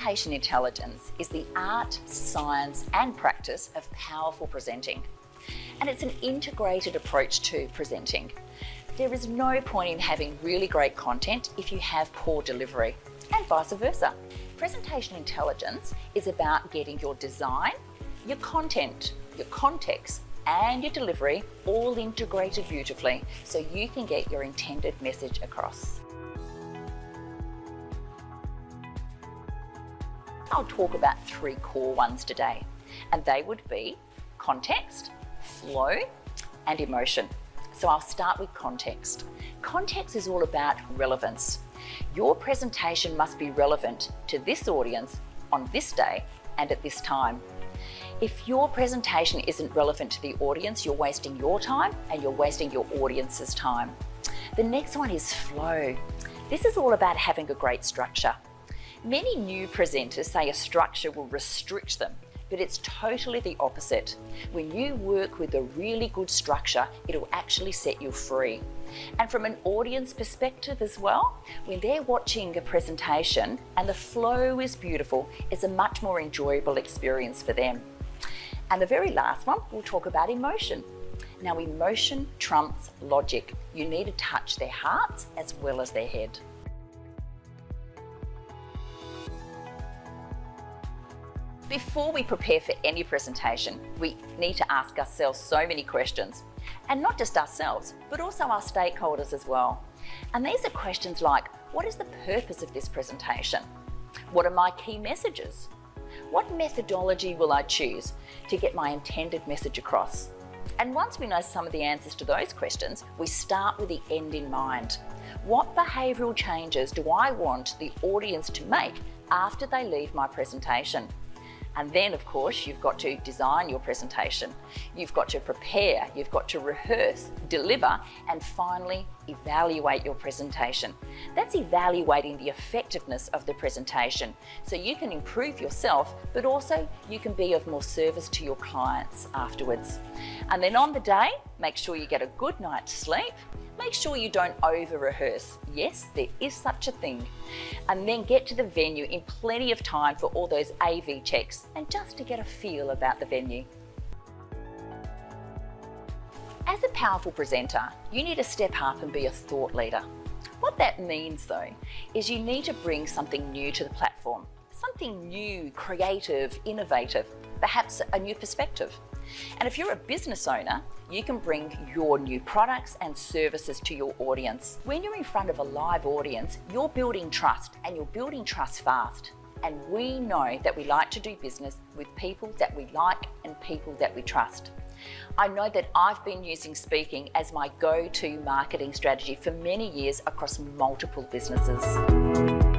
Presentation intelligence is the art, science and practice of powerful presenting. And it's an integrated approach to presenting. There is no point in having really great content if you have poor delivery, and vice versa. Presentation intelligence is about getting your design, your content, your context and your delivery all integrated beautifully so you can get your intended message across. I'll talk about 3 core ones today, and they would be context, flow and emotion. So I'll start with context. Context is all about relevance. Your presentation must be relevant to this audience on this day and at this time. If your presentation isn't relevant to the audience, you're wasting your time and you're wasting your audience's time. The next one is flow. This is all about having a great structure. Many new presenters say a structure will restrict them, but it's totally the opposite. When you work with a really good structure, it'll actually set you free. And from an audience perspective as well, when they're watching a presentation and the flow is beautiful, it's a much more enjoyable experience for them. And the very last one, we'll talk about emotion. Now, emotion trumps logic. You need to touch their hearts as well as their head. Before we prepare for any presentation, we need to ask ourselves so many questions. And not just ourselves, but also our stakeholders as well. And these are questions like, what is the purpose of this presentation? What are my key messages? What methodology will I choose to get my intended message across? And once we know some of the answers to those questions, we start with the end in mind. What behavioural changes do I want the audience to make after they leave my presentation? And then, of course, you've got to design your presentation. You've got to prepare, you've got to rehearse, deliver, and finally, evaluate your presentation. That's evaluating the effectiveness of the presentation so you can improve yourself, but also you can be of more service to your clients afterwards. And then on the day, make sure you get a good night's sleep. Make sure you don't over-rehearse. Yes, there is such a thing. And then get to the venue in plenty of time for all those AV checks and just to get a feel about the venue. As a powerful presenter, you need to step up and be a thought leader. What that means though, is you need to bring something new to the platform. Something new, creative, innovative, perhaps a new perspective. And if you're a business owner, you can bring your new products and services to your audience. When you're in front of a live audience, you're building trust, and you're building trust fast. And we know that we like to do business with people that we like and people that we trust. I know that I've been using speaking as my go-to marketing strategy for many years across multiple businesses.